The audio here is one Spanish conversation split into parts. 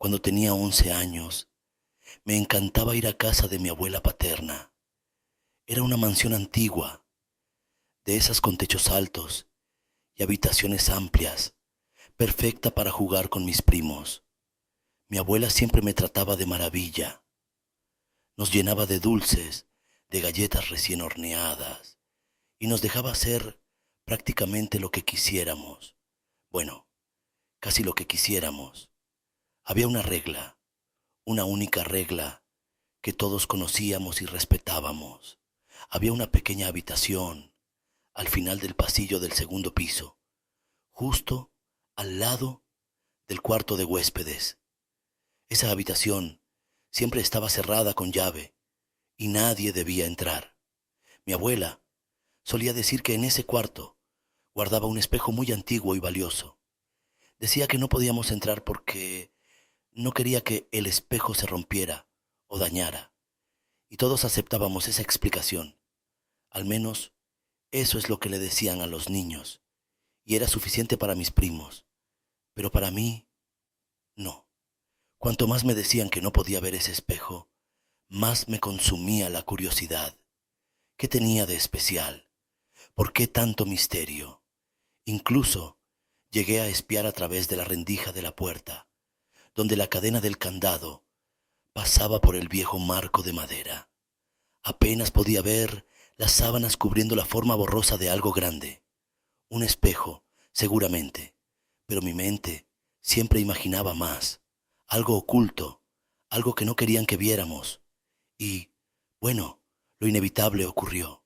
Cuando tenía 11 años, me encantaba ir a casa de mi abuela paterna. Era una mansión antigua, de esas con techos altos y habitaciones amplias, perfecta para jugar con mis primos. Mi abuela siempre me trataba de maravilla. Nos llenaba de dulces, de galletas recién horneadas, y nos dejaba hacer prácticamente lo que quisiéramos. Bueno, casi lo que quisiéramos. Había una regla, una única regla que todos conocíamos y respetábamos. Había una pequeña habitación al final del pasillo del segundo piso, justo al lado del cuarto de huéspedes. Esa habitación siempre estaba cerrada con llave y nadie debía entrar. Mi abuela solía decir que en ese cuarto guardaba un espejo muy antiguo y valioso. Decía que no podíamos entrar porque no quería que el espejo se rompiera o dañara, y todos aceptábamos esa explicación. Al menos eso es lo que le decían a los niños, y era suficiente para mis primos, pero para mí no. Cuanto más me decían que no podía ver ese espejo, más me consumía la curiosidad. ¿Qué tenía de especial? ¿Por qué tanto misterio? Incluso llegué a espiar a través de la rendija de la puerta, donde la cadena del candado pasaba por el viejo marco de madera. Apenas podía ver las sábanas cubriendo la forma borrosa de algo grande. Un espejo, seguramente, pero mi mente siempre imaginaba más, algo oculto, algo que no querían que viéramos. Y, bueno, lo inevitable ocurrió.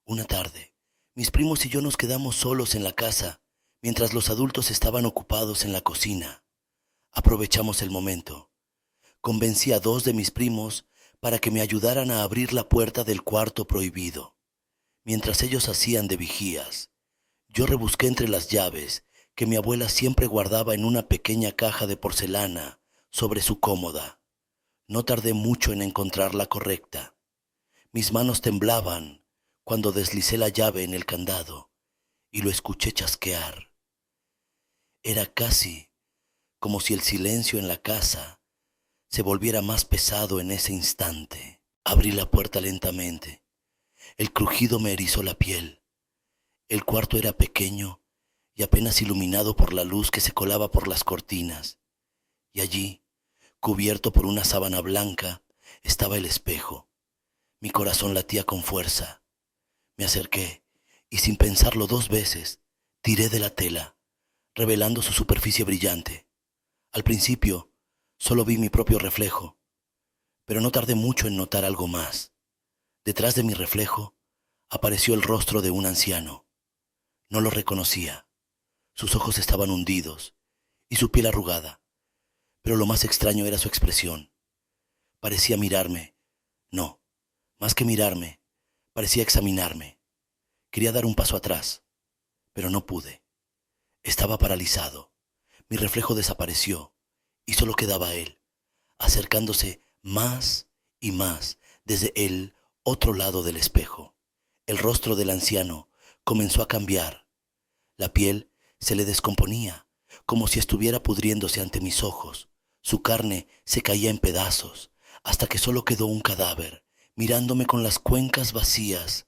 Una tarde, mis primos y yo nos quedamos solos en la casa, mientras los adultos estaban ocupados en la cocina. Aprovechamos el momento. Convencí a dos de mis primos para que me ayudaran a abrir la puerta del cuarto prohibido. Mientras ellos hacían de vigías, yo rebusqué entre las llaves que mi abuela siempre guardaba en una pequeña caja de porcelana sobre su cómoda. No tardé mucho en encontrar la correcta. Mis manos temblaban cuando deslicé la llave en el candado y lo escuché chasquear. Era casi como si el silencio en la casa se volviera más pesado en ese instante. Abrí la puerta lentamente. El crujido me erizó la piel. El cuarto era pequeño y apenas iluminado por la luz que se colaba por las cortinas. Y allí, cubierto por una sábana blanca, estaba el espejo. Mi corazón latía con fuerza. Me acerqué y sin pensarlo dos veces, tiré de la tela, revelando su superficie brillante. Al principio, solo vi mi propio reflejo, pero no tardé mucho en notar algo más. Detrás de mi reflejo apareció el rostro de un anciano. No lo reconocía. Sus ojos estaban hundidos y su piel arrugada, pero lo más extraño era su expresión. Parecía mirarme. No, más que mirarme, parecía examinarme. Quería dar un paso atrás, pero no pude. Estaba paralizado. Mi reflejo desapareció y solo quedaba él, acercándose más y más desde el otro lado del espejo. El rostro del anciano comenzó a cambiar. La piel se le descomponía, como si estuviera pudriéndose ante mis ojos. Su carne se caía en pedazos, hasta que solo quedó un cadáver, mirándome con las cuencas vacías,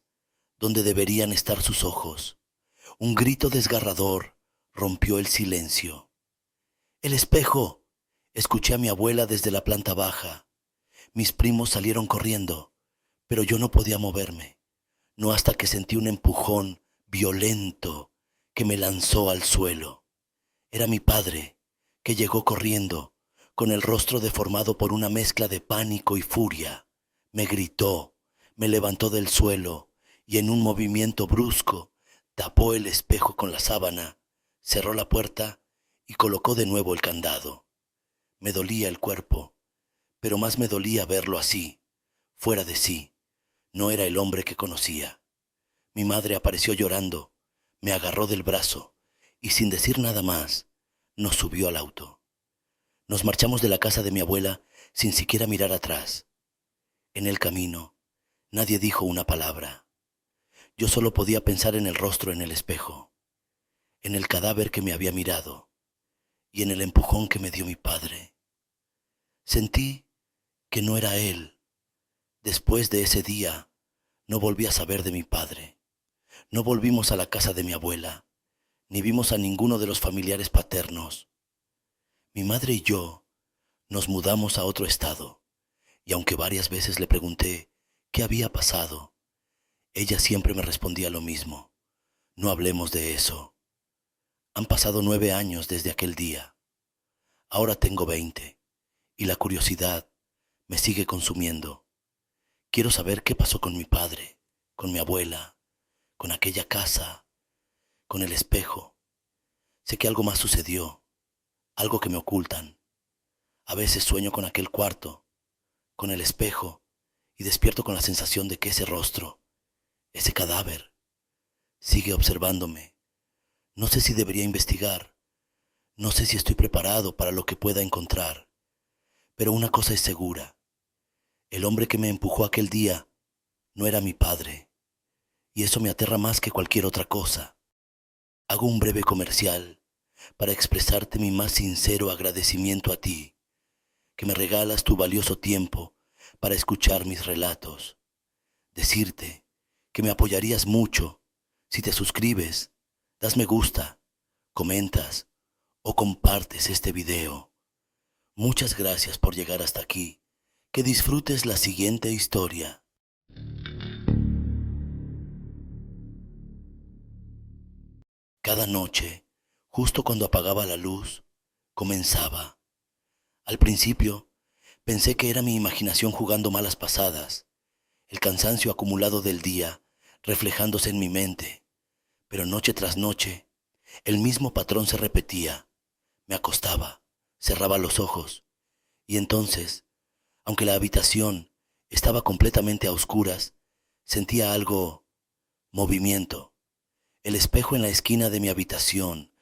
donde deberían estar sus ojos. Un grito desgarrador rompió el silencio. ¡El espejo! Escuché a mi abuela desde la planta baja. Mis primos salieron corriendo, pero yo no podía moverme, no hasta que sentí un empujón violento que me lanzó al suelo. Era mi padre, que llegó corriendo, con el rostro deformado por una mezcla de pánico y furia. Me gritó, me levantó del suelo y en un movimiento brusco tapó el espejo con la sábana, cerró la puerta y colocó de nuevo el candado. Me dolía el cuerpo, pero más me dolía verlo así, fuera de sí. No era el hombre que conocía. Mi madre apareció llorando, me agarró del brazo y sin decir nada más, nos subió al auto. Nos marchamos de la casa de mi abuela sin siquiera mirar atrás. En el camino, nadie dijo una palabra. Yo solo podía pensar en el rostro en el espejo, en el cadáver que me había mirado y en el empujón que me dio mi padre. Sentí que no era él. Después de ese día, no volví a saber de mi padre. No volvimos a la casa de mi abuela, ni vimos a ninguno de los familiares paternos. Mi madre y yo nos mudamos a otro estado, y aunque varias veces le pregunté qué había pasado, ella siempre me respondía lo mismo: no hablemos de eso. Han pasado 9 años desde aquel día. Ahora tengo 20, y la curiosidad me sigue consumiendo. Quiero saber qué pasó con mi padre, con mi abuela, con aquella casa, con el espejo. Sé que algo más sucedió, algo que me ocultan. A veces sueño con aquel cuarto, con el espejo, y despierto con la sensación de que ese rostro, ese cadáver, sigue observándome. No sé si debería investigar, no sé si estoy preparado para lo que pueda encontrar, pero una cosa es segura: el hombre que me empujó aquel día no era mi padre, y eso me aterra más que cualquier otra cosa. Hago un breve comercial para expresarte mi más sincero agradecimiento a ti, que me regalas tu valioso tiempo para escuchar mis relatos. Decirte que me apoyarías mucho si te suscribes, das me gusta, comentas o compartes este video. Muchas gracias por llegar hasta aquí. Que disfrutes la siguiente historia. Cada noche, justo cuando apagaba la luz, comenzaba. Al principio, pensé que era mi imaginación jugando malas pasadas, el cansancio acumulado del día reflejándose en mi mente, pero noche tras noche, el mismo patrón se repetía. Me acostaba, cerraba los ojos, y entonces, aunque la habitación estaba completamente a oscuras, sentía algo: movimiento. El espejo en la esquina de mi habitación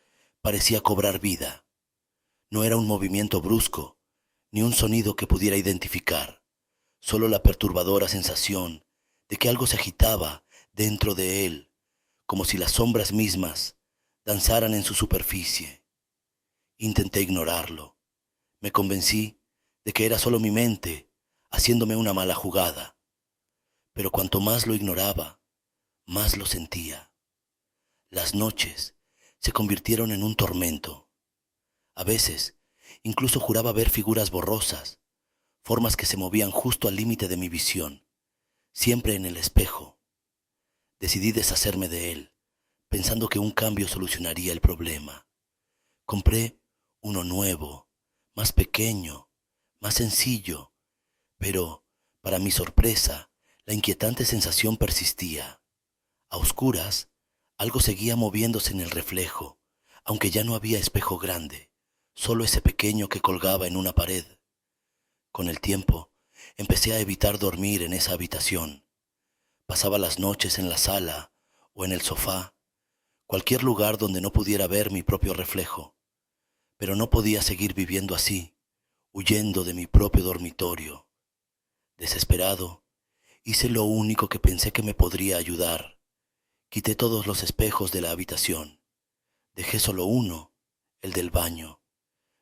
parecía cobrar vida. No era un movimiento brusco, ni un sonido que pudiera identificar, solo la perturbadora sensación de que algo se agitaba dentro de él, como si las sombras mismas danzaran en su superficie. Intenté ignorarlo. Me convencí de que era solo mi mente haciéndome una mala jugada, pero cuanto más lo ignoraba, más lo sentía. Las noches se convirtieron en un tormento. A veces, incluso juraba ver figuras borrosas, formas que se movían justo al límite de mi visión, siempre en el espejo. Decidí deshacerme de él, pensando que un cambio solucionaría el problema. Compré uno nuevo, más pequeño, más sencillo, pero, para mi sorpresa, la inquietante sensación persistía. A oscuras, algo seguía moviéndose en el reflejo, aunque ya no había espejo grande, solo ese pequeño que colgaba en una pared. Con el tiempo, empecé a evitar dormir en esa habitación. Pasaba las noches en la sala o en el sofá, cualquier lugar donde no pudiera ver mi propio reflejo. Pero no podía seguir viviendo así, huyendo de mi propio dormitorio. Desesperado, hice lo único que pensé que me podría ayudar. Quité todos los espejos de la habitación. Dejé solo uno, el del baño,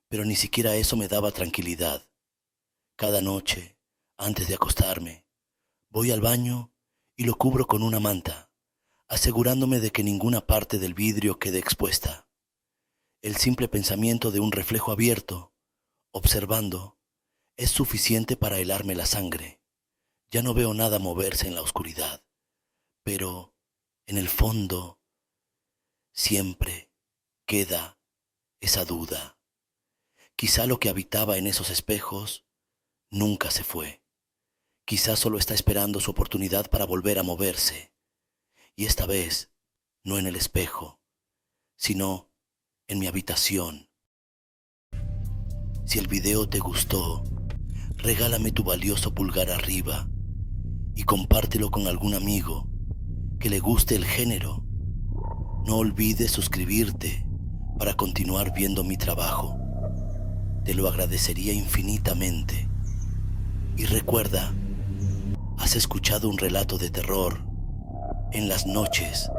pero ni siquiera eso me daba tranquilidad. Cada noche, antes de acostarme, voy al baño y lo cubro con una manta, asegurándome de que ninguna parte del vidrio quede expuesta. El simple pensamiento de un reflejo abierto, observando, es suficiente para helarme la sangre. Ya no veo nada moverse en la oscuridad, pero, en el fondo, siempre queda esa duda. Quizá lo que habitaba en esos espejos nunca se fue. Quizá solo está esperando su oportunidad para volver a moverse. Y esta vez, no en el espejo, sino en mi habitación. Si el video te gustó, regálame tu valioso pulgar arriba y compártelo con algún amigo que le guste el género. No olvides suscribirte para continuar viendo mi trabajo. Te lo agradecería infinitamente. Y recuerda, has escuchado un relato de terror en las noches